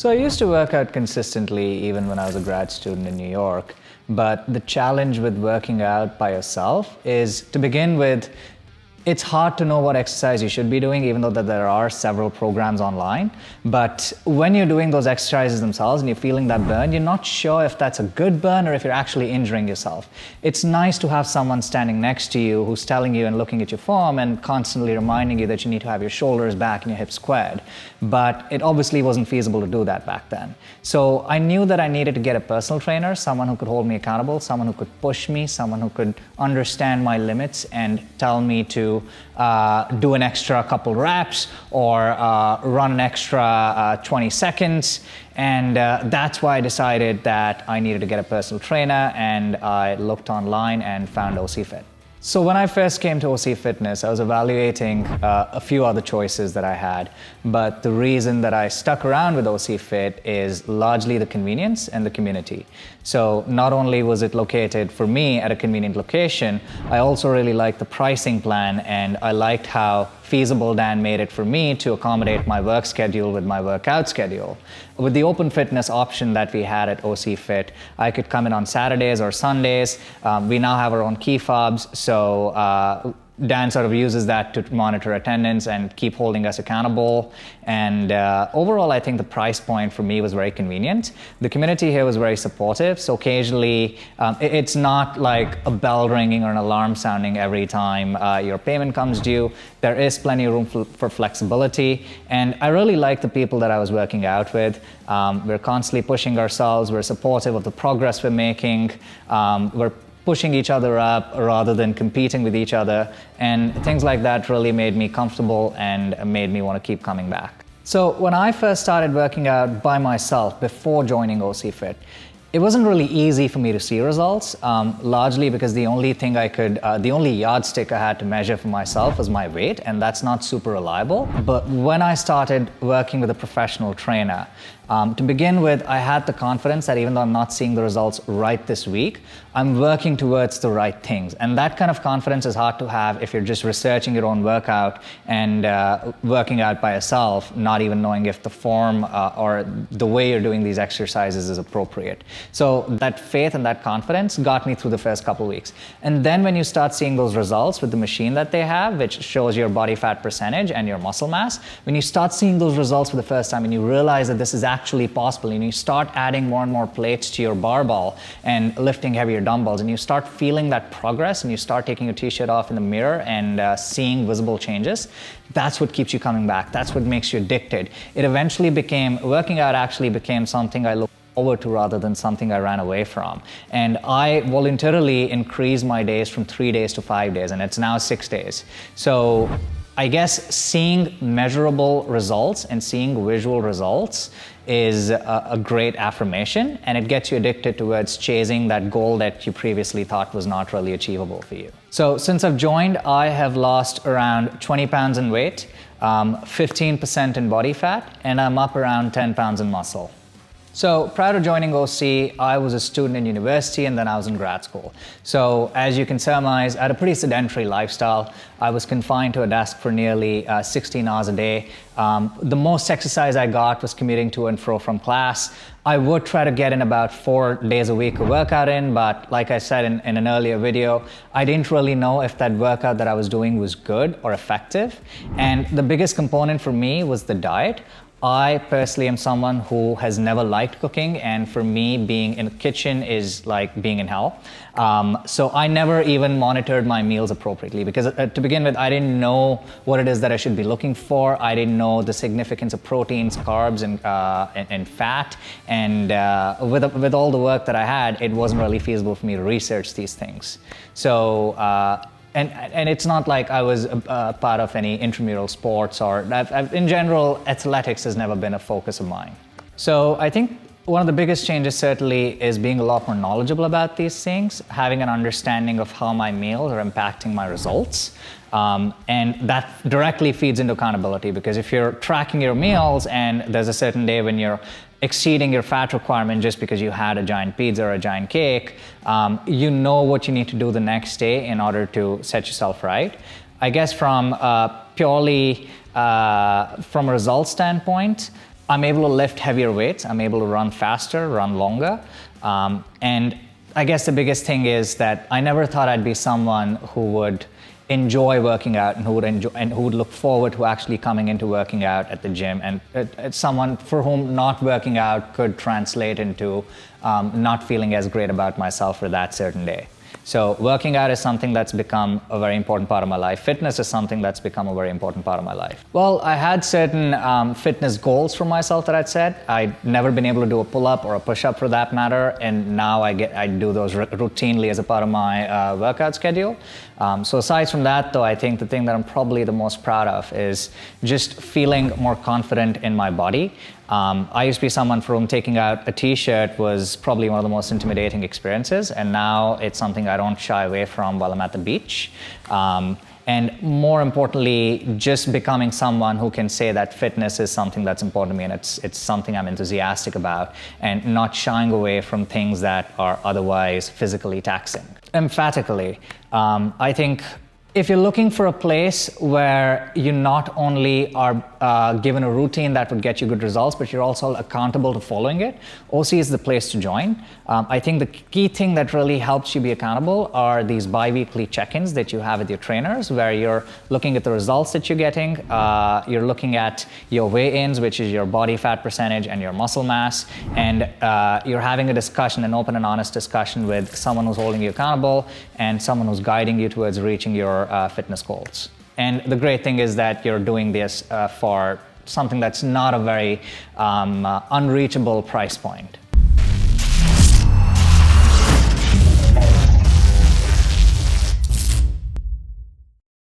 So I used to work out consistently even when I was a grad student in New York. But the challenge with working out by yourself is, to begin with, it's hard to know what exercise you should be doing, even though that there are several programs online. But when you're doing those exercises themselves and you're feeling that burn, you're not sure if that's a good burn or if you're actually injuring yourself. It's nice to have someone standing next to you who's telling you and looking at your form and constantly reminding you that you need to have your shoulders back and your hips squared. But it obviously wasn't feasible to do that back then. So I knew that I needed to get a personal trainer, someone who could hold me accountable, someone who could push me, someone who could understand my limits and tell me to do an extra couple reps or run an extra 20 seconds. And that's why I decided that I needed to get a personal trainer, and I looked online and found OC Fit. So when I first came to OC Fitness, I was evaluating a few other choices that I had, but the reason that I stuck around with OC Fit is largely the convenience and the community. So not only was it located for me at a convenient location, I also really liked the pricing plan, and I liked how feasible Dan made it for me to accommodate my work schedule with my workout schedule. With the open fitness option that we had at OC Fit, I could come in on Saturdays or Sundays. We now have our own key fobs, so Dan sort of uses that to monitor attendance and keep holding us accountable. And overall, I think the price point for me was very convenient. The community here was very supportive. So occasionally, it's not like a bell ringing or an alarm sounding every time your payment comes due. There is plenty of room for flexibility. And I really like the people that I was working out with. We're constantly pushing ourselves. We're supportive of the progress we're making. We're pushing each other up rather than competing with each other. And things like that really made me comfortable and made me want to keep coming back. So when I first started working out by myself before joining OC Fit, it wasn't really easy for me to see results, largely because the only yardstick I had to measure for myself was my weight, and that's not super reliable. But when I started working with a professional trainer, to begin with, I had the confidence that even though I'm not seeing the results right this week, I'm working towards the right things. And that kind of confidence is hard to have if you're just researching your own workout and working out by yourself, not even knowing if the form or the way you're doing these exercises is appropriate. So that faith and that confidence got me through the first couple of weeks. And then when you start seeing those results with the machine that they have, which shows your body fat percentage and your muscle mass, when you start seeing those results for the first time and you realize that this is actually possible, and you start adding more and more plates to your barbell and lifting heavier dumbbells, and you start feeling that progress, and you start taking your t-shirt off in the mirror and seeing visible changes, that's what keeps you coming back. That's what makes you addicted. It eventually working out actually became something I looked forward to rather than something I ran away from. And I voluntarily increased my days from 3 days to 5 days, and it's now 6 days. So I guess seeing measurable results and seeing visual results is a great affirmation, and it gets you addicted towards chasing that goal that you previously thought was not really achievable for you. So since I've joined, I have lost around 20 pounds in weight, 15% in body fat, and I'm up around 10 pounds in muscle. So prior to joining OC, I was a student in university and then I was in grad school. So as you can surmise, I had a pretty sedentary lifestyle. I was confined to a desk for nearly 16 hours a day. The most exercise I got was commuting to and fro from class. I would try to get in about 4 days a week of workout in, but like I said in an earlier video, I didn't really know if that workout that I was doing was good or effective. And the biggest component for me was the diet. I personally am someone who has never liked cooking, and for me, being in the kitchen is like being in hell. So I never even monitored my meals appropriately because to begin with, I didn't know what it is that I should be looking for. I didn't know the significance of proteins, carbs, and fat. And with all the work that I had, it wasn't really feasible for me to research these things. So And it's not like I was part of any intramural sports or in general, athletics has never been a focus of mine. So I think one of the biggest changes certainly is being a lot more knowledgeable about these things, having an understanding of how my meals are impacting my results. And that directly feeds into accountability, because if you're tracking your meals and there's a certain day when you're exceeding your fat requirement just because you had a giant pizza or a giant cake, you know what you need to do the next day in order to set yourself right. I guess from purely from a results standpoint, I'm able to lift heavier weights, I'm able to run faster, run longer. And I guess the biggest thing is that I never thought I'd be someone who would enjoy working out and who would look forward to actually coming into working out at the gym, and it's someone for whom not working out could translate into not feeling as great about myself for that certain day. So working out is something that's become a very important part of my life. Fitness is something that's become a very important part of my life. Well, I had certain fitness goals for myself that I'd set. I'd never been able to do a pull-up or a push-up for that matter, and now I do those routinely as a part of my workout schedule. So aside from that, though, I think the thing that I'm probably the most proud of is just feeling more confident in my body. I used to be someone for whom taking out a t-shirt was probably one of the most intimidating experiences, and now it's something I don't shy away from while I'm at the beach. And more importantly, just becoming someone who can say that fitness is something that's important to me and it's something I'm enthusiastic about, and not shying away from things that are otherwise physically taxing. Emphatically, I think if you're looking for a place where you not only are given a routine that would get you good results, but you're also accountable to following it, OC is the place to join. I think the key thing that really helps you be accountable are these bi-weekly check-ins that you have with your trainers, where you're looking at the results that you're getting, you're looking at your weigh-ins, which is your body fat percentage and your muscle mass, and you're having a discussion, an open and honest discussion with someone who's holding you accountable and someone who's guiding you towards reaching your fitness goals. And the great thing is that you're doing this for something that's not a very unreachable price point.